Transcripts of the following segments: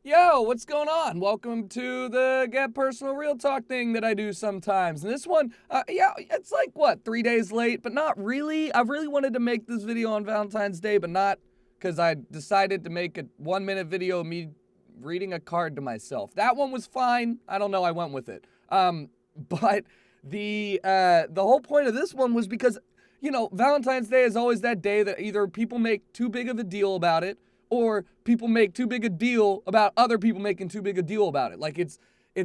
Yo, what's going on? Welcome to the Get Personal Real Talk thing that I do sometimes. And this one, it's like, 3 days late, but not really. I really wanted to make this video on Valentine's Day, but not because I decided to make a 1-minute video of me reading a card to myself. That one was fine. I don't know, I went with it. But the whole point of this one was because, Valentine's Day is always that day that either people make too big of a deal about it, or people make too big a deal about other people making too big a deal about it. Like it's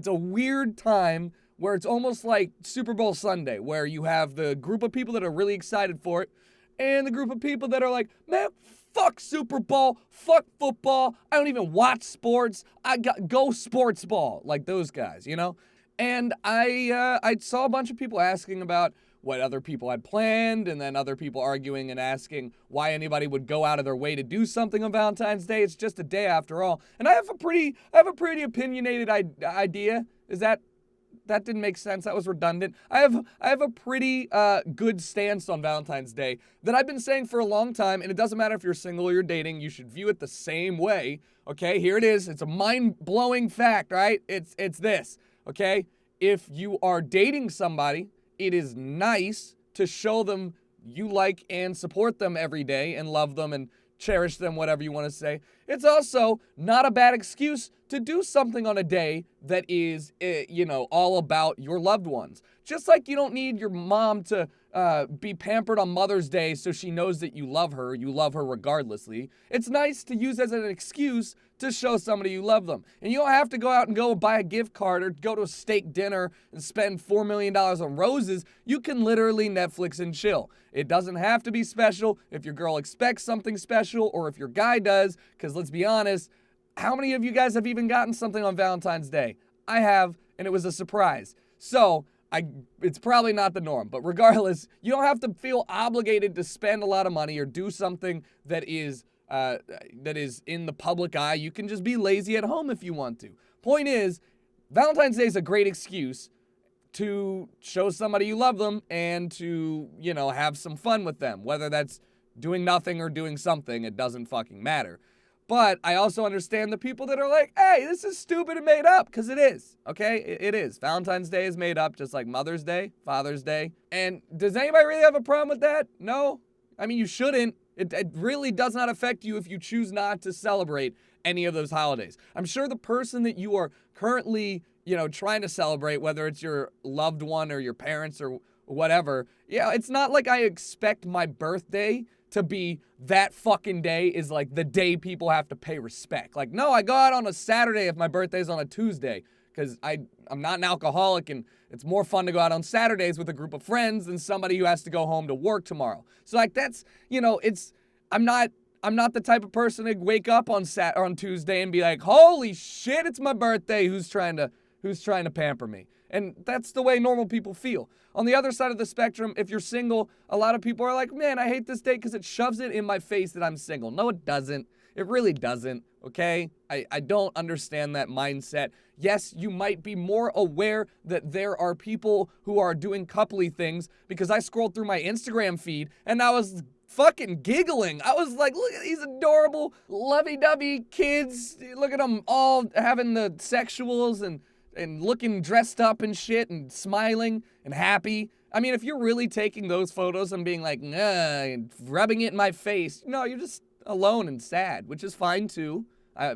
a weird time where it's almost like Super Bowl Sunday, where you have the group of people that are really excited for it and the group of people that are like, man, fuck Super Bowl, fuck football, I don't even watch sports, go sports ball, like those guys, And I saw a bunch of people asking about what other people had planned, and then other people arguing and asking why anybody would go out of their way to do something on Valentine's Day. It's just a day after all. And I have a pretty opinionated idea. That didn't make sense. That was redundant. I have a pretty good stance on Valentine's Day that I've been saying for a long time, and it doesn't matter if you're single or you're dating, you should view it the same way. Okay, here it is. It's a mind-blowing fact, right? It's this, okay? If you are dating somebody, it is nice to show them you like and support them every day and love them and cherish them, whatever you want to say. It's also not a bad excuse to do something on a day that is, all about your loved ones. Just like you don't need your mom to be pampered on Mother's Day so she knows that you love her regardlessly. It's nice to use as an excuse to show somebody you love them. And you don't have to go out and go buy a gift card or go to a steak dinner and spend $4 million on roses. You can literally Netflix and chill. It doesn't have to be special if your girl expects something special or if your guy does, because let's be honest, how many of you guys have even gotten something on Valentine's Day? I have, and it was a surprise. So, it's probably not the norm, but regardless, you don't have to feel obligated to spend a lot of money or do something that is in the public eye. You can just be lazy at home if you want to. Point is, Valentine's Day is a great excuse to show somebody you love them and to, have some fun with them. Whether that's doing nothing or doing something, it doesn't fucking matter. But I also understand the people that are like, hey, this is stupid and made up, because it is, okay? It is. Valentine's Day is made up just like Mother's Day, Father's Day. And does anybody really have a problem with that? No? I mean, you shouldn't. It really does not affect you if you choose not to celebrate any of those holidays. I'm sure the person that you are currently, trying to celebrate, whether it's your loved one or your parents or whatever, it's not like I expect my birthday to be that fucking day is like the day people have to pay respect. Like, no, I go out on a Saturday if my birthday's on a Tuesday, because I'm not an alcoholic and it's more fun to go out on Saturdays with a group of friends than somebody who has to go home to work tomorrow. So like that's, I'm not the type of person to wake up on Tuesday and be like, holy shit, it's my birthday. Who's trying to pamper me? And that's the way normal people feel. On the other side of the spectrum, if you're single, a lot of people are like, man, I hate this day because it shoves it in my face that I'm single. No, it doesn't. It really doesn't, okay? I don't understand that mindset. Yes, you might be more aware that there are people who are doing coupley things, because I scrolled through my Instagram feed and I was fucking giggling. I was like, look at these adorable, lovey-dovey kids. Look at them all having the sexuals and looking dressed up and shit and smiling and happy. I mean, if you're really taking those photos and being like, nah, and rubbing it in my face, no, you're just alone and sad, which is fine too.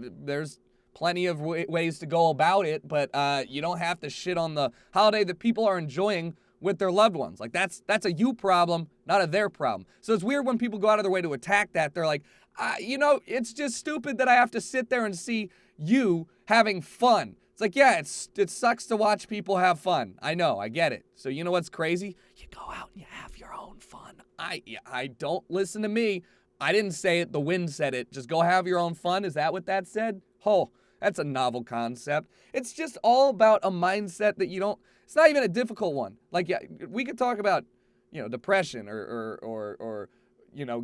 There's plenty of ways to go about it, but you don't have to shit on the holiday that people are enjoying with their loved ones. Like that's a you problem, not a their problem. So it's weird when people go out of their way to attack that. They're like, it's just stupid that I have to sit there and see you having fun. It's like, yeah, it sucks to watch people have fun. I know, I get it. So you know what's crazy? You go out and you have your own fun. I don't listen to me. I didn't say it, the wind said it. Just go have your own fun. Is that what that said? Oh, that's a novel concept. It's just all about a mindset that it's not even a difficult one. Like, yeah, we could talk about, depression or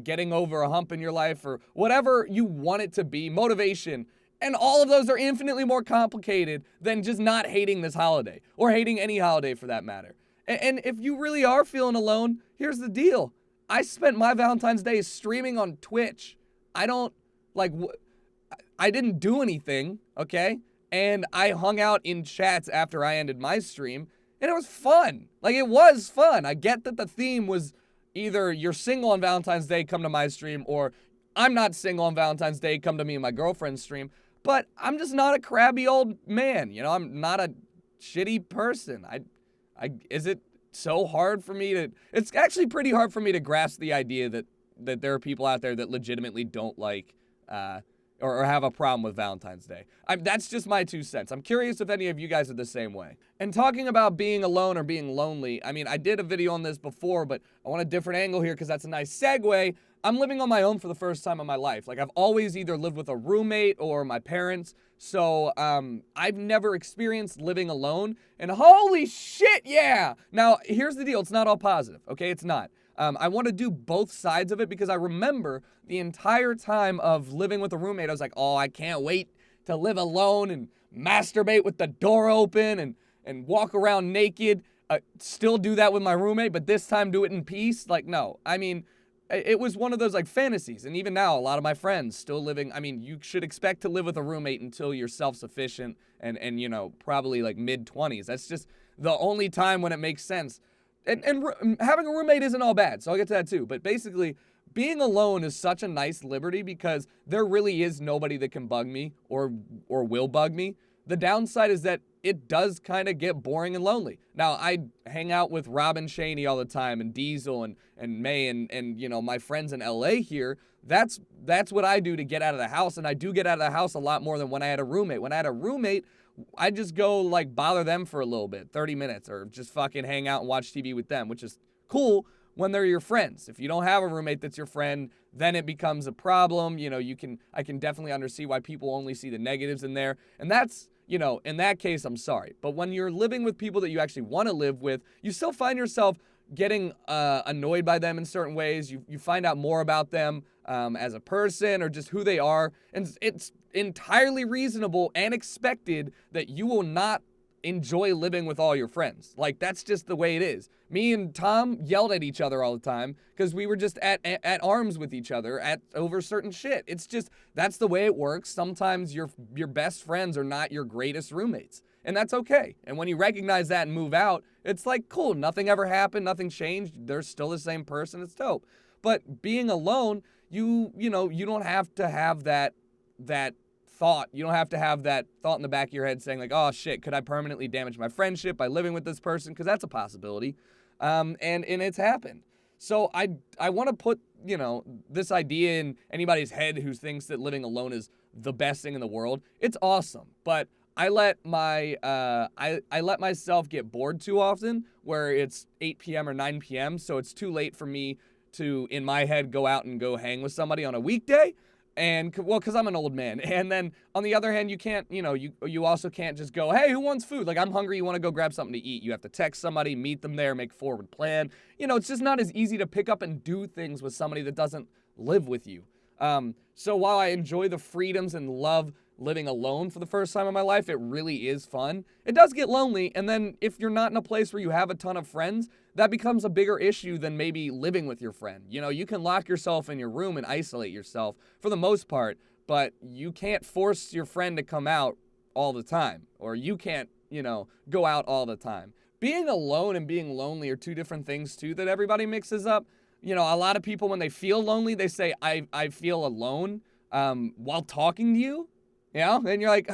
getting over a hump in your life or whatever you want it to be, motivation. And all of those are infinitely more complicated than just not hating this holiday or hating any holiday for that matter. And if you really are feeling alone, here's the deal. I spent my Valentine's Day streaming on Twitch. I don't, I didn't do anything, okay? And I hung out in chats after I ended my stream, and it was fun. Like, it was fun. I get that the theme was either you're single on Valentine's Day, come to my stream, or I'm not single on Valentine's Day, come to me and my girlfriend's stream. But I'm just not a crabby old man, you know? I'm not a shitty person. Is it so hard for me to... It's actually pretty hard for me to grasp the idea that there are people out there that legitimately don't like... or have a problem with Valentine's Day. That's just my 2 cents. I'm curious if any of you guys are the same way. And talking about being alone or being lonely, I mean, I did a video on this before, but I want a different angle here because that's a nice segue. I'm living on my own for the first time in my life. Like, I've always either lived with a roommate or my parents, so I've never experienced living alone, and holy shit, yeah! Now, here's the deal. It's not all positive, okay? It's not. I want to do both sides of it because I remember the entire time of living with a roommate, I was like, oh, I can't wait to live alone and masturbate with the door open and walk around naked. Still do that with my roommate, but this time do it in peace. Like, no. I mean, it was one of those, like, fantasies. And even now, a lot of my friends still living, I mean, you should expect to live with a roommate until you're self-sufficient and you know, probably, like, mid-20s. That's just the only time when it makes sense. And having a roommate isn't all bad, so I'll get to that too. But basically, being alone is such a nice liberty because there really is nobody that can bug me or will bug me. The downside is that it does kind of get boring and lonely. Now, I hang out with Robin Shaney all the time and Diesel and May and you know, my friends in LA here. That's what I do to get out of the house, and I do get out of the house a lot more than when I had a roommate. When I had a roommate, I just go, like, bother them for a little bit, 30 minutes, or just fucking hang out and watch TV with them, which is cool when they're your friends. If you don't have a roommate that's your friend, then it becomes a problem. You know, I can definitely understand why people only see the negatives in there. And that's, you know, in that case, I'm sorry. But when you're living with people that you actually want to live with, you still find yourself getting annoyed by them in certain ways. You find out more about them as a person or just who they are. And it's entirely reasonable and expected that you will not enjoy living with all your friends. Like, that's just the way it is. Me and Tom yelled at each other all the time because we were just at arms with each other over certain shit. It's just, that's the way it works. Sometimes your best friends are not your greatest roommates, and that's okay. And when you recognize that and move out, it's like, cool, nothing ever happened, nothing changed, they're still the same person, it's dope. But being alone, you know, you don't have to have that thought. You don't have to have that thought in the back of your head saying, like, oh shit, could I permanently damage my friendship by living with this person? Because that's a possibility. And it's happened. So I want to put, you know, this idea in anybody's head who thinks that living alone is the best thing in the world. It's awesome, but I let myself get bored too often, where it's 8 p.m. or 9 p.m. So it's too late for me to, in my head, go out and go hang with somebody on a weekday. And, well, because I'm an old man. And then, on the other hand, you can't, you know, you also can't just go, hey, who wants food? Like, I'm hungry, you want to go grab something to eat. You have to text somebody, meet them there, make a forward plan. You know, it's just not as easy to pick up and do things with somebody that doesn't live with you. So while I enjoy the freedoms and love living alone for the first time in my life, it really is fun. It does get lonely, and then if you're not in a place where you have a ton of friends, that becomes a bigger issue than maybe living with your friend. You know, you can lock yourself in your room and isolate yourself for the most part, but you can't force your friend to come out all the time, or you can't, you know, go out all the time. Being alone and being lonely are two different things too that everybody mixes up. You know, a lot of people, when they feel lonely, they say, I feel alone while talking to you. You know, and you're like,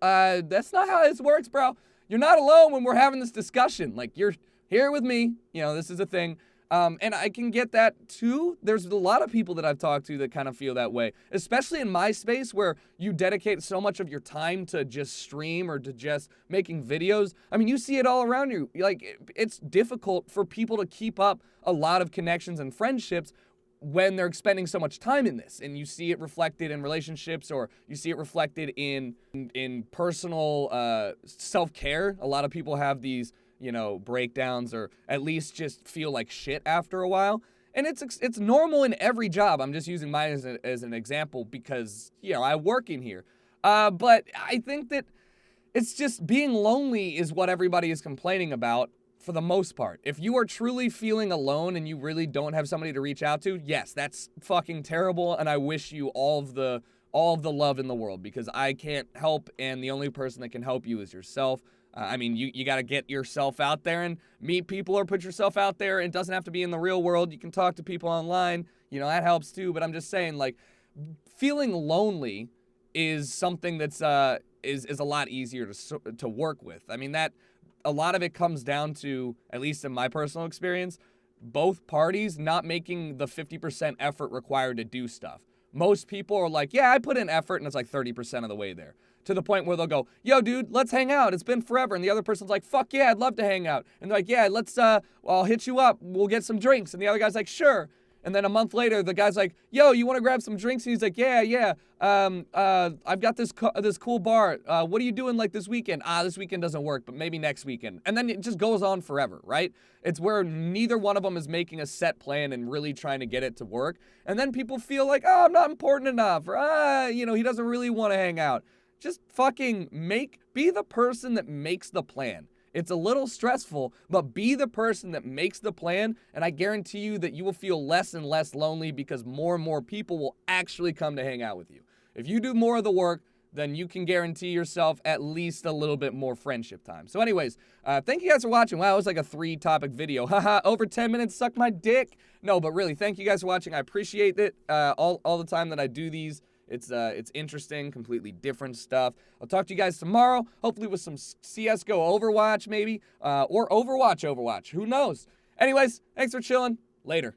that's not how this works, bro. You're not alone when we're having this discussion. Like, you're here with me. You know, this is a thing. And I can get that too. There's a lot of people that I've talked to that kind of feel that way, especially in my space where you dedicate so much of your time to just stream or to just making videos. I mean, you see it all around you. Like, it's difficult for people to keep up a lot of connections and friendships when they're spending so much time in this, and you see it reflected in relationships, or you see it reflected in personal self-care. A lot of people have these, you know, breakdowns, or at least just feel like shit after a while. And it's normal in every job. I'm just using mine as an example because, you know, I work in here. But I think that it's just being lonely is what everybody is complaining about. For the most part, if you are truly feeling alone and you really don't have somebody to reach out to, yes, that's fucking terrible, and I wish you all of the all of the love in the world, because I can't help, and the only person that can help you is yourself. I mean, you got to get yourself out there and meet people or put yourself out there. It doesn't have to be in the real world. You can talk to people online. You know, that helps too. But I'm just saying, like, feeling lonely is something that's is a lot easier to work with. I mean, that a lot of it comes down to, at least in my personal experience, both parties not making the 50% effort required to do stuff. Most people are like, yeah, I put in effort, and it's like 30% of the way there. To the point where they'll go, yo, dude, let's hang out. It's been forever. And the other person's like, fuck yeah, I'd love to hang out. And they're like, yeah, let's, I'll hit you up. We'll get some drinks. And the other guy's like, sure. And then a month later, the guy's like, yo, you want to grab some drinks? And he's like, yeah. I've got this cool bar. What are you doing like this weekend? This weekend doesn't work, but maybe next weekend. And then it just goes on forever, right? It's where neither one of them is making a set plan and really trying to get it to work. And then people feel like, oh, I'm not important enough. Or, he doesn't really want to hang out. Just fucking be the person that makes the plan. It's a little stressful, but be the person that makes the plan, and I guarantee you that you will feel less and less lonely, because more and more people will actually come to hang out with you. If you do more of the work, then you can guarantee yourself at least a little bit more friendship time. So anyways, thank you guys for watching. Wow, it was like a 3-topic video. Haha, over 10 minutes, suck my dick. No, but really, thank you guys for watching. I appreciate it all the time that I do these. It's interesting, completely different stuff. I'll talk to you guys tomorrow, hopefully with some CSGO Overwatch maybe, or Overwatch. Who knows? Anyways, thanks for chilling. Later.